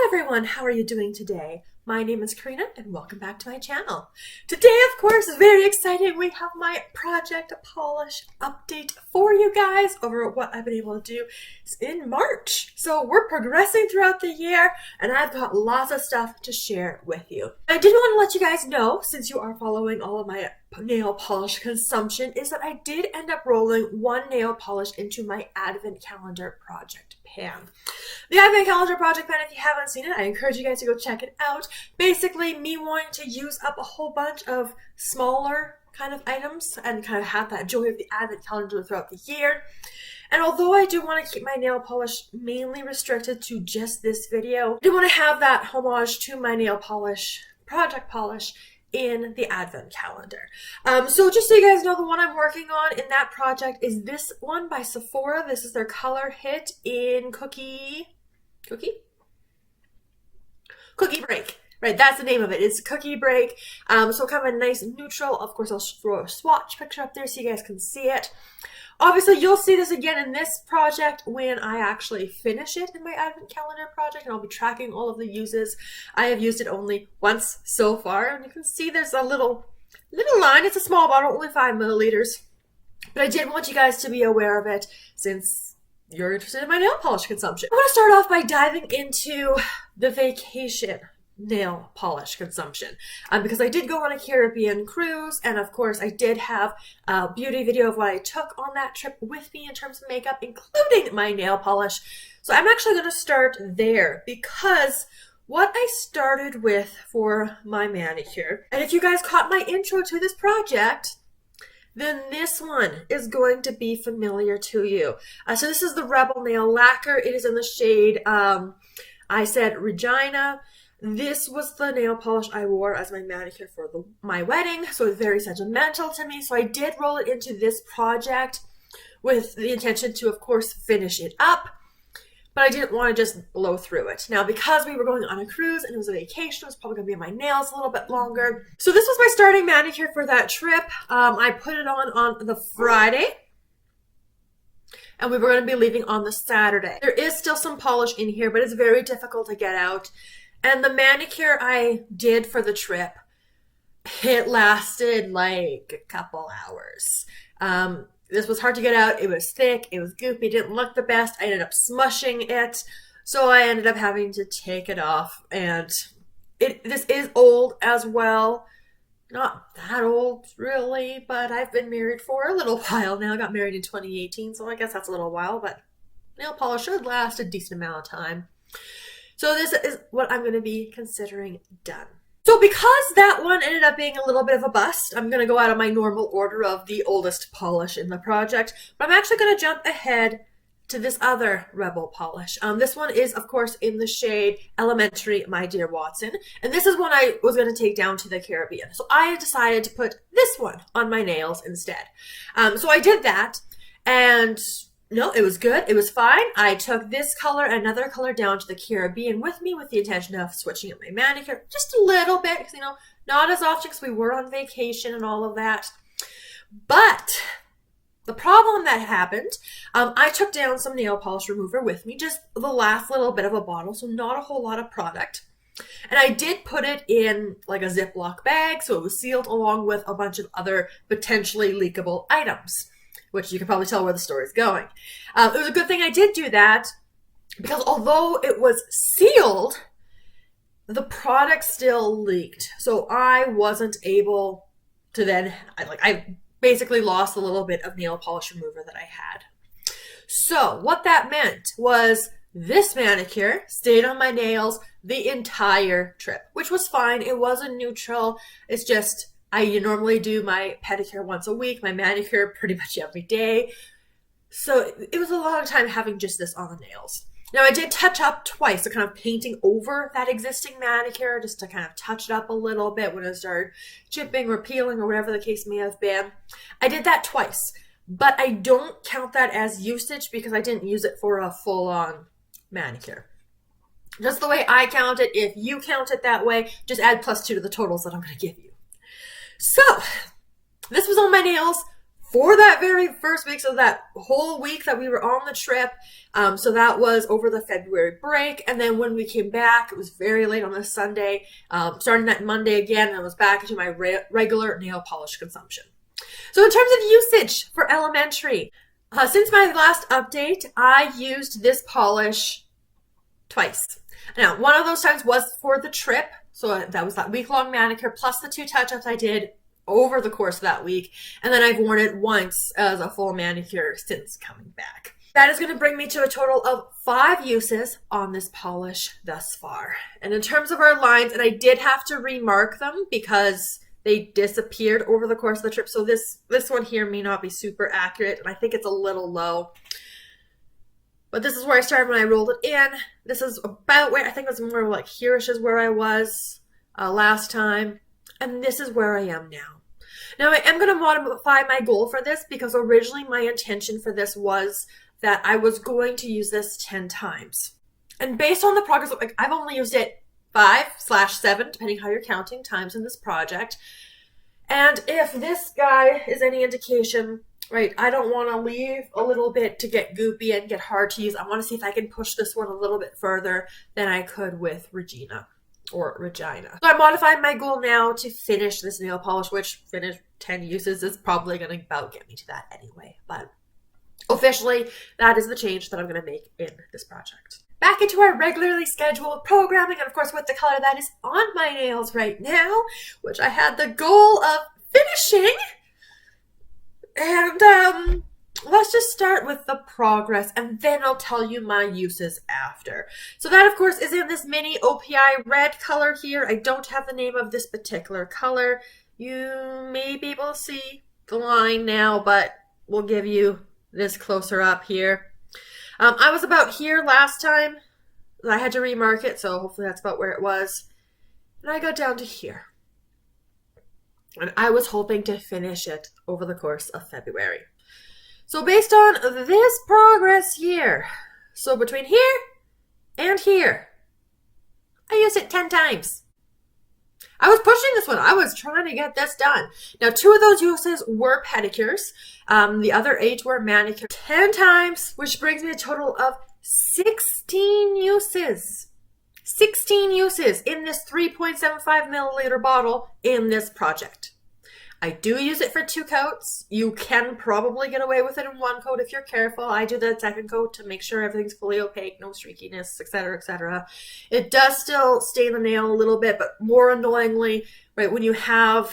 everyone, how are you doing today? My name is Karina and welcome back to my channel. Today, of course, is very exciting. We have my project polish update for you guys over what I've been able to do in March. So we're progressing throughout the year and I've got lots of stuff to share with you. I did want to let you guys know, since you are following all of my nail polish consumption, is that I did end up rolling one nail polish into my advent calendar project pan. The advent calendar project pan, if you haven't seen it, I encourage you guys to go check it out. Basically me wanting to use up a whole bunch of smaller kind of items and kind of have that joy of the advent calendar throughout the year. And although I do want to keep my nail polish mainly restricted to just this video, I do want to have that homage to my nail polish, project polish, in the advent calendar. So just so you guys know, the one I'm working on in that project is this one by Sephora. This is their color hit in Cookie Break. Right, that's the name of it. It's Cookie Break. So kind of a nice neutral. Of course, I'll throw a swatch picture up there so you guys can see it. Obviously, you'll see this again in this project when I actually finish it in my advent calendar project, and I'll be tracking all of the uses. I have used it only once so far, and you can see there's a little line. It's a small bottle, only 5 milliliters. But I did want you guys to be aware of it since you're interested in my nail polish consumption. I want to start off by diving into the vacation nail polish consumption because I did go on a Caribbean cruise, and of course I did have a beauty video of what I took on that trip with me in terms of makeup, including my nail polish. So I'm actually going to start there because what I started with for my manicure, and if you guys caught my intro to this project, then this one is going to be familiar to you. So this is the Rebel Nail Lacquer. It is in the shade, I said RE-gina. This was the nail polish I wore as my manicure for my wedding, so it's very sentimental to me. So I did roll it into this project with the intention to, of course, finish it up, but I didn't want to just blow through it. Now, because we were going on a cruise and it was a vacation, it was probably going to be on my nails a little bit longer. So this was my starting manicure for that trip. I put it on the Friday, and we were going to be leaving on the Saturday. There is still some polish in here, but it's very difficult to get out. And the manicure I did for the trip, it lasted like a couple hours. This was hard to get out. It was thick. It was goopy. It didn't look the best. I ended up smushing it. So I ended up having to take it off. And this is old as well. Not that old, really, but I've been married for a little while now. I got married in 2018, so I guess that's a little while. But nail polish should last a decent amount of time. So this is what I'm going to be considering done. So because that one ended up being a little bit of a bust, I'm going to go out of my normal order of the oldest polish in the project. But I'm actually going to jump ahead to this other Rebel polish. This one is, of course, in the shade Elementary, My Dear Watson. And this is one I was going to take down to the Caribbean. So I decided to put this one on my nails instead. So I did that, and no, it was good. It was fine. I took this color and another color down to the Caribbean with me with the intention of switching up my manicure just a little bit because, you know, not as often because we were on vacation and all of that. But the problem that happened, I took down some nail polish remover with me, just the last little bit of a bottle, so not a whole lot of product. And I did put it in like a Ziploc bag, so it was sealed along with a bunch of other potentially leakable items, which you can probably tell where the story's going. It was a good thing I did do that because although it was sealed, the product still leaked. So I wasn't able to then, I basically lost a little bit of nail polish remover that I had. So what that meant was this manicure stayed on my nails the entire trip, which was fine. It wasn't neutral. It's just, I normally do my pedicure once a week, my manicure pretty much every day. So it was a lot of time having just this on the nails. Now I did touch up twice, so kind of painting over that existing manicure just to kind of touch it up a little bit when it started chipping or peeling or whatever the case may have been. I did that twice, but I don't count that as usage because I didn't use it for a full-on manicure. Just the way I count it. If you count it that way, just add +2 to the totals that I'm going to give you. So, this was on my nails for that very first week, so that whole week that we were on the trip. So that was over the February break. And then when we came back, it was very late on the Sunday, starting that Monday again, and I was back into my regular nail polish consumption. So in terms of usage for elementary, since my last update, I used this polish twice. Now, one of those times was for the trip. So that was that week-long manicure plus the 2 touch-ups I did over the course of that week. And then I've worn it once as a full manicure since coming back. That is going to bring me to a total of 5 uses on this polish thus far. And in terms of our lines, and I did have to remark them because they disappeared over the course of the trip. So this one here may not be super accurate, and I think it's a little low. But this is where I started when I rolled it in. This is about where, I think it was more like here-ish is where I was last time. And this is where I am now. Now I am going to modify my goal for this because originally my intention for this was that I was going to use this 10 times. And based on the progress, like I've only used it 5/7, depending how you're counting, times in this project. And if this guy is any indication, right, I don't want to leave a little bit to get goopy and get hard to use. I want to see if I can push this one a little bit further than I could with RE-gina. Or RE-gina. So I modified my goal now to finish this nail polish, which finish 10 uses is probably going to about get me to that anyway. But officially, that is the change that I'm going to make in this project. Back into our regularly scheduled programming, and of course with the color that is on my nails right now, which I had the goal of finishing. And let's just start with the progress, and then I'll tell you my uses after. So that, of course, is in this mini OPI Red color here. I don't have the name of this particular color. You may be able to see the line now, but we'll give you this closer up here. I was about here last time. I had to remark it, so hopefully that's about where it was. And I got down to here. And I was hoping to finish it over the course of February. So based on this progress here, so between here and here, I used it 10 times. I was pushing this one. I was trying to get this done. Now, 2 of those uses were pedicures. The other 8 were manicures. 10 times, which brings me a total of 16 uses. 16 uses in this 3.75 milliliter bottle in this project. I do use it for 2 coats. You can probably get away with it in 1 coat if you're careful. I do the second coat to make sure everything's fully opaque, no streakiness, etc., etc. It does still stain the nail a little bit, but more annoyingly, right, when you're trying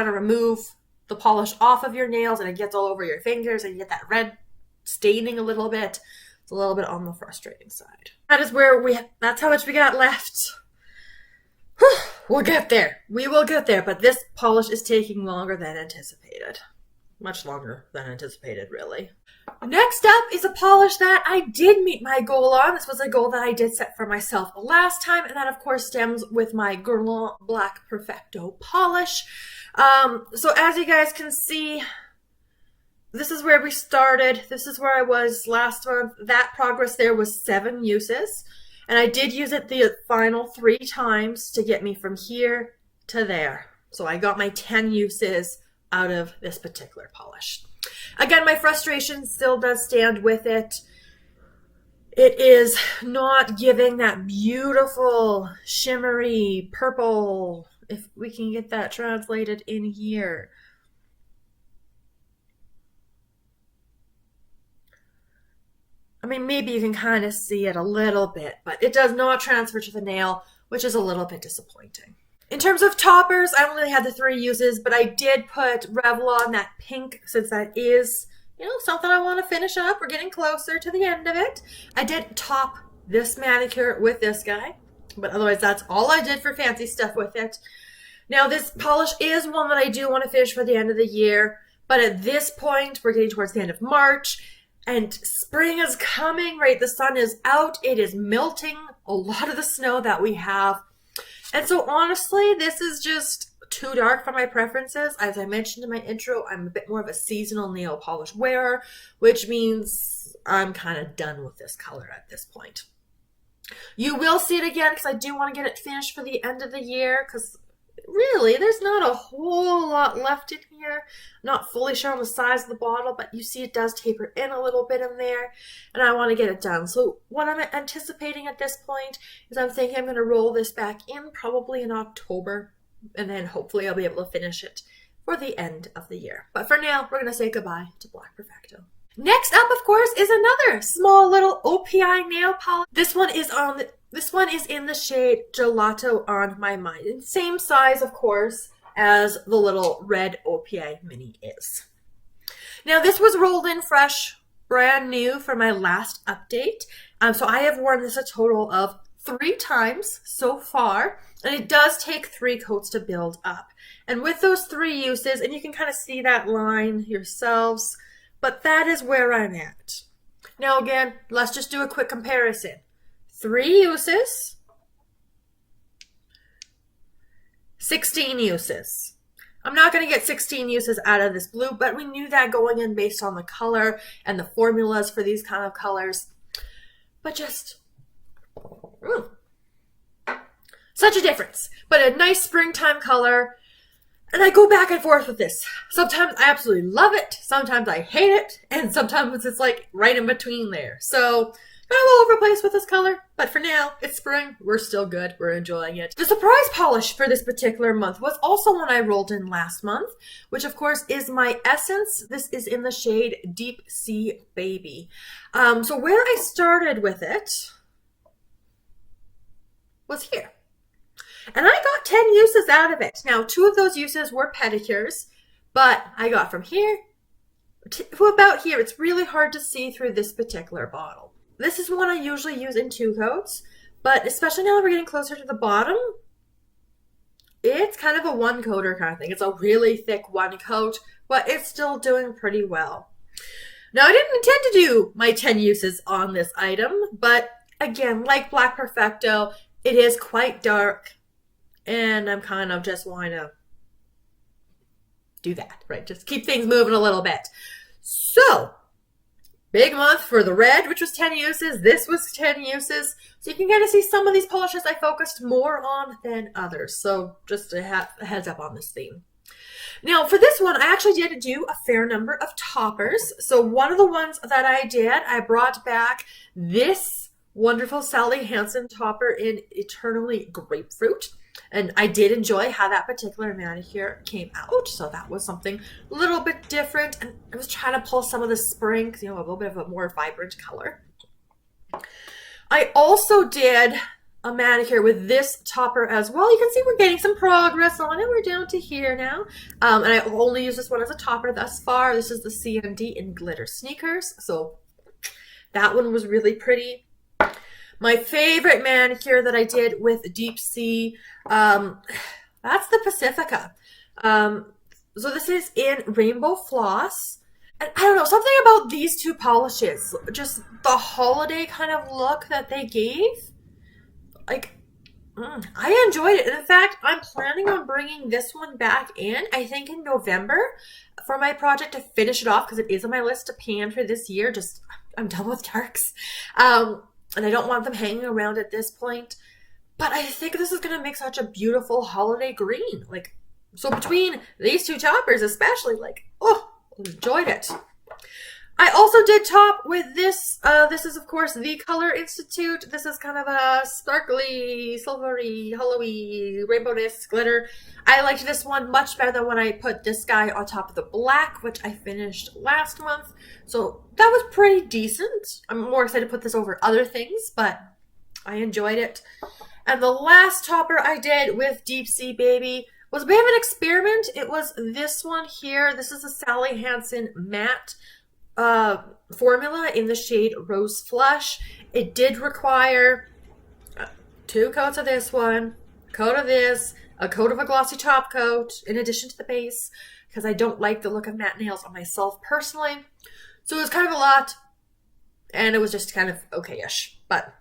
to remove the polish off of your nails and it gets all over your fingers and you get that red staining a little bit, it's a little bit on the frustrating side. That is where that's how much we got left. We'll get there. We will get there, but this polish is taking longer than anticipated. Much longer than anticipated, really. Next up is a polish that I did meet my goal on. This was a goal that I did set for myself last time, and that, of course, stems with my Guerlain Black Perfecto polish. So as you guys can see, this is where we started. This is where I was last month. That progress there was 7 uses. And I did use it the final 3 times to get me from here to there. So I got my 10 uses out of this particular polish. Again, my frustration still does stand with it. It is not giving that beautiful, shimmery purple, if we can get that translated in here. I mean, maybe you can kind of see it a little bit, but it does not transfer to the nail, which is a little bit disappointing. In terms of toppers, I only had the 3 uses, but I did put Revlon, that pink, since that is, something I want to finish up. We're getting closer to the end of it. I did top this manicure with this guy, but otherwise that's all I did for fancy stuff with it. Now, this polish is one that I do want to finish for the end of the year, but at this point, we're getting towards the end of March, and spring is coming, right? The sun is out. It is melting a lot of the snow that we have. And so honestly, this is just too dark for my preferences. As I mentioned in my intro, I'm a bit more of a seasonal nail polish wearer, which means I'm kind of done with this color at this point. You will see it again because I do want to get it finished for the end of the year because really, there's not a whole lot left in here. Not fully sure on the size of the bottle, but you see it does taper in a little bit in there, and I want to get it done. So what I'm anticipating at this point is I'm thinking I'm going to roll this back in probably in October, and then hopefully I'll be able to finish it for the end of the year. But for now, we're going to say goodbye to Black Perfecto. Next up, of course, is another small little OPI nail polish. This one is in the shade Gelato on My Mind. And same size, of course, as the little red OPI mini is. Now, this was rolled in fresh, brand new for my last update. So I have worn this a total of 3 times so far. And it does take 3 coats to build up. And with those 3 uses, and you can kind of see that line yourselves, but that is where I'm at. Now again, let's just do a quick comparison. 3 uses, 16 uses. I'm not going to get 16 uses out of this blue, but we knew that going in based on the color and the formulas for these kind of colors. But just, such a difference. But a nice springtime color. And I go back and forth with this. Sometimes I absolutely love it. Sometimes I hate it. And sometimes it's like right in between there. So I'm all over the place with this color. But for now, it's spring. We're still good. We're enjoying it. The surprise polish for this particular month was also one I rolled in last month, which of course is my Essence. This is in the shade Deep Sea Baby. So where I started with it was here. And I got 10 uses out of it. Now, 2 of those uses were pedicures, but I got from here to about here. It's really hard to see through this particular bottle. This is one I usually use in 2 coats, but especially now that we're getting closer to the bottom, it's kind of a 1-coater kind of thing. It's a really thick 1 coat, but it's still doing pretty well. Now, I didn't intend to do my 10 uses on this item, but again, like Black Perfecto, it is quite dark. And I'm kind of just wanting to do that, right? Just keep things moving a little bit. So, big month for the red, which was 10 uses. This was 10 uses. So you can kind of see some of these polishes I focused more on than others. So just a heads up on this theme. Now, for this one, I actually did do a fair number of toppers. So one of the ones that I did, I brought back this wonderful Sally Hansen topper in Eternally Grapefruit. And I did enjoy how that particular manicure came out. So that was something a little bit different. And I was trying to pull some of the spring, because, you know, a little bit of a more vibrant color. I also did a manicure with this topper as well. You can see we're getting some progress on it. We're down to here now. And I only use this one as a topper thus far. This is the CND in Glitter Sneakers. So that one was really pretty. My favorite manicure that I did with Deep Sea, that's the Pacifica. So this is in Rainbow Floss. And I don't know, something about these 2 polishes, just the holiday kind of look that they gave. Like, I enjoyed it. And in fact, I'm planning on bringing this one back in, I think in November, for my project to finish it off, because it is on my list to pan for this year. Just, I'm done with darks. And I don't want them hanging around at this point. But I think this is going to make such a beautiful holiday green. Like, so between these 2 toppers especially, like, oh, enjoyed it. I also did top with this. This is, of course, The Color Institute. This is kind of a sparkly, silvery, hollowy, rainbowness glitter. I liked this one much better than when I put this guy on top of the black, which I finished last month. So that was pretty decent. I'm more excited to put this over other things, but I enjoyed it. And the last topper I did with Deep Sea Baby was a bit of an experiment. It was this one here. This is a Sally Hansen matte formula in the shade Rose Flush. It did require 2 coats of this one, a coat of this, a coat of a glossy top coat, in addition to the base, because I don't like the look of matte nails on myself personally. So it was kind of a lot, and it was just kind of okay-ish. But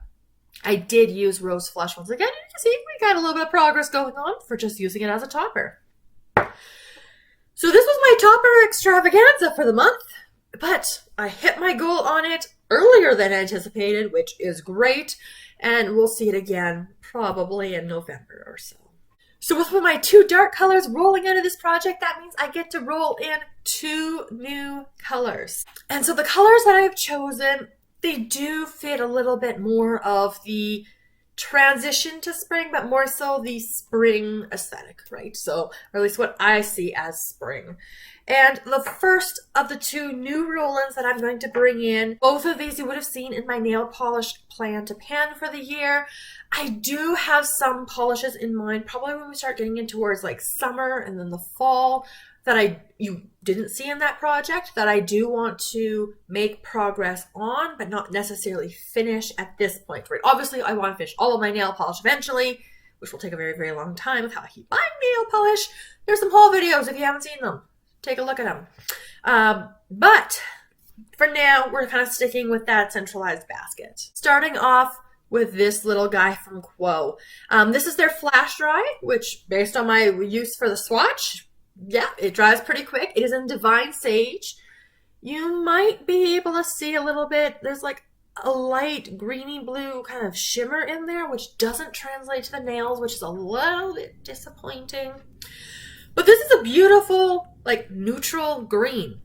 I did use Rose Flush once again. You can see we got a little bit of progress going on for just using it as a topper. So this was my topper extravaganza for the month. But I hit my goal on it earlier than anticipated, which is great. And we'll see it again probably in November or so. So with my 2 dark colors rolling out of this project, that means I get to roll in 2 new colors. And so the colors that I've chosen, they do fit a little bit more of the transition to spring, but more so the spring aesthetic, right? So, or at least what I see as spring. And the first of the 2 new roll-ins that I'm going to bring in, both of these you would have seen in my nail polish plan to pan for the year. I do have some polishes in mind, probably when we start getting in towards like summer and then the fall, that you didn't see in that project, that I do want to make progress on, but not necessarily finish at this point, right? Obviously, I want to finish all of my nail polish eventually, which will take a very, very long time with how I keep buying nail polish. There's some haul videos if you haven't seen them. Take a look at them. But for now, we're kind of sticking with that centralized basket. Starting off with this little guy from Quo. This is their flash dry, which based on my use for the swatch, yeah, it dries pretty quick. It is in Divine Sage. You might be able to see a little bit. There's like a light greeny blue kind of shimmer in there, which doesn't translate to the nails, which is a little bit disappointing. But this is a beautiful, like, neutral green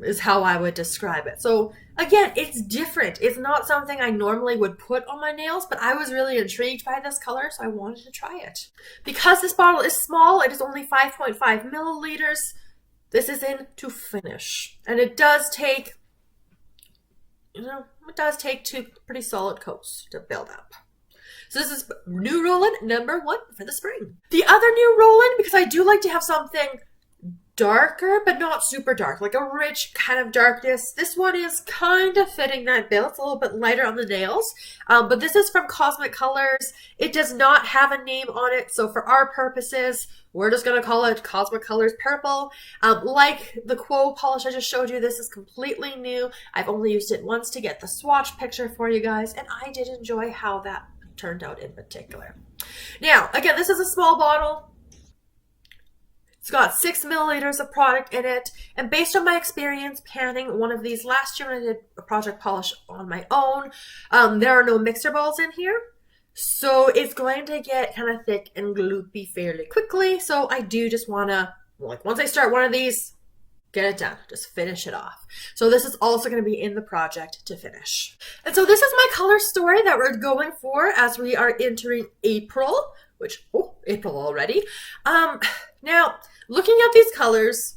is how I would describe it. So again, it's different. It's not something I normally would put on my nails, but I was really intrigued by this color, so I wanted to try it. Because this bottle is small, it is only 5.5 milliliters. This is in to finish. And it does take, it does take 2 pretty solid coats to build up. So this is new roll-in number 1 for the spring. The other new roll-in, because I do like to have something darker, but not super dark, like a rich kind of darkness. This one is kind of fitting that bill. It's a little bit lighter on the nails, but this is from Kozmic Colors. It does not have a name on it, so for our purposes, we're just going to call it Kozmic Colors Purple. Like the Quo polish I just showed you, this is completely new. I've only used it once to get the swatch picture for you guys, and I did enjoy how that turned out in particular. Now, again, this is a small bottle. It's got 6 milliliters of product in it, and based on my experience panning one of these last year when I did a project polish on my own, there are no mixer balls in here, so it's going to get kind of thick and gloopy fairly quickly. So I do just want to, like, once I start one of these, get it done, just finish it off. So this is also going to be in the project to finish. And so this is my color story that we're going for as we are entering April, which, oh, April already. Now, looking at these colors,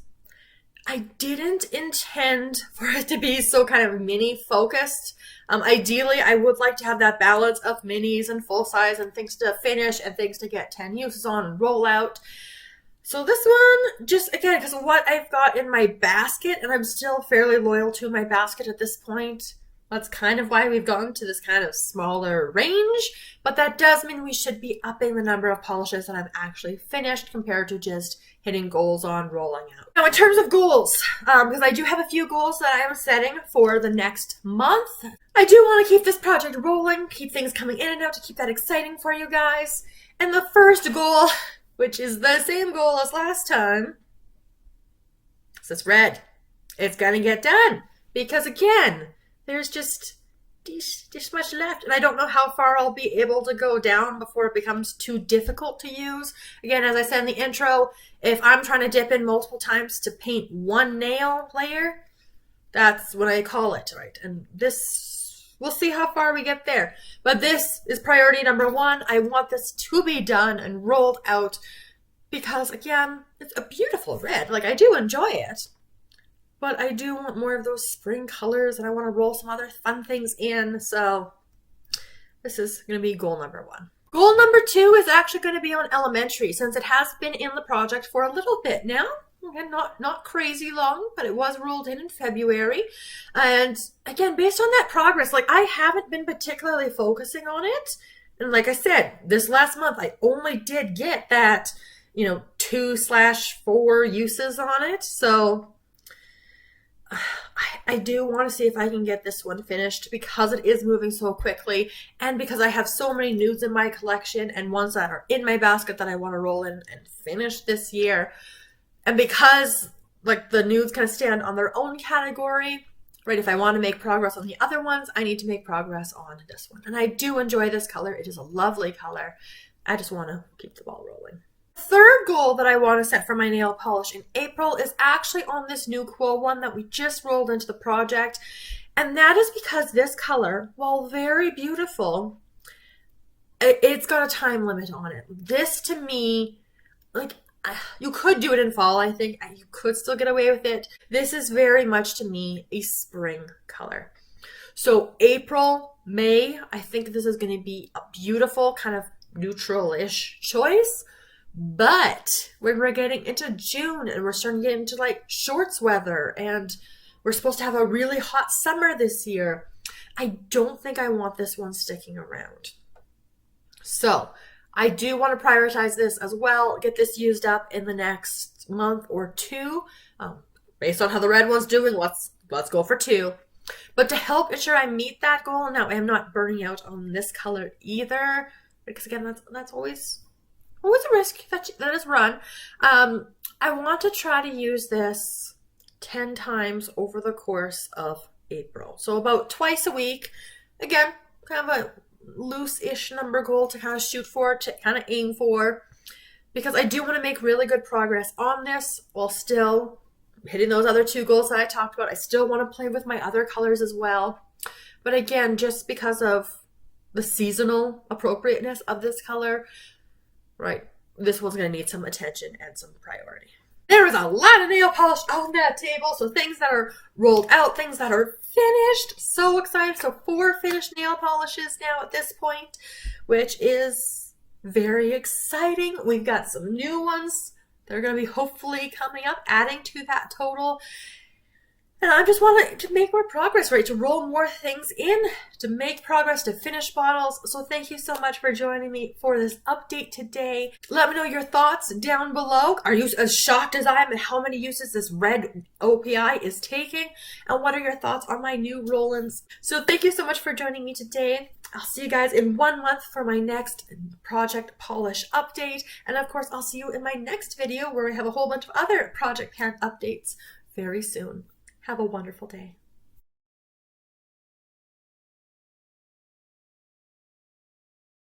I didn't intend for it to be so kind of mini focused. Ideally, I would like to have that balance of minis and full size and things to finish and things to get 10 uses on and roll out. So this one, just again, because of what I've got in my basket, and I'm still fairly loyal to my basket at this point, that's kind of why we've gone to this kind of smaller range, but that does mean we should be upping the number of polishes that I've actually finished compared to just hitting goals on rolling out. Now, in terms of goals, because I do have a few goals that I am setting for the next month, I do want to keep this project rolling, keep things coming in and out to keep that exciting for you guys. And the first goal, which is the same goal as last time, is this red. It's gonna get done, because again, there's just much left, and I don't know how far I'll be able to go down before it becomes too difficult to use. Again, as I said in the intro, if I'm trying to dip in multiple times to paint one nail layer, that's what I call it, right? And this, we'll see how far we get there. But this is priority number 1. I want this to be done and rolled out because, again, it's a beautiful red. Like, I do enjoy it. But I do want more of those spring colors, and I want to roll some other fun things in. So this is going to be goal number 1. Goal number 2 is actually going to be on elementary, since it has been in the project for a little bit now. Again, not crazy long, but it was rolled in February. And again, based on that progress, like, I haven't been particularly focusing on it. And like I said, this last month, I only did get that, 2/4 uses on it. So I do want to see if I can get this one finished, because it is moving so quickly, and because I have so many nudes in my collection and ones that are in my basket that I want to roll in and finish this year. And because, like, the nudes kind of stand on their own category, right? If I want to make progress on the other ones, I need to make progress on this one. And I do enjoy this color. It is a lovely color. I just want to keep the ball rolling. Third goal that I want to set for my nail polish in April is actually on this new cool one that we just rolled into the project. And that is because this color, while very beautiful, it's got a time limit on it. This to me, like, you could do it in fall, I think. You could still get away with it. This is very much to me a spring color. So April, May, I think this is going to be a beautiful kind of neutral-ish choice. But when we're getting into June and we're starting to get into like shorts weather and we're supposed to have a really hot summer this year, I don't think I want this one sticking around. So I do want to prioritize this as well, get this used up in the next month or two. Based on how the red one's doing, let's go for 2. But to help ensure I meet that goal, and that way I'm not burning out on this color either, because again, that's always a risk that is run. I want to try to use this 10 times over the course of April. So about twice a week. Again, kind of a loose-ish number goal to kind of shoot for, to kind of aim for, because I do want to make really good progress on this while still hitting those other 2 goals that I talked about. I still want to play with my other colors as well. But again, just because of the seasonal appropriateness of this color, right, this one's going to need some attention and some priority. There is a lot of nail polish on that table, so things that are rolled out, things that are finished. So excited. So 4 finished nail polishes now at this point, which is very exciting. We've got some new ones. They're going to be hopefully coming up, adding to that total. And I just want to make more progress, right? To roll more things in, to make progress, to finish bottles. So thank you so much for joining me for this update today. Let me know your thoughts down below. Are you as shocked as I am at how many uses this red OPI is taking? And what are your thoughts on my new roll-ins? So thank you so much for joining me today. I'll see you guys in 1 month for my next project polish update. And of course, I'll see you in my next video where we have a whole bunch of other project pan updates very soon. Have a wonderful day.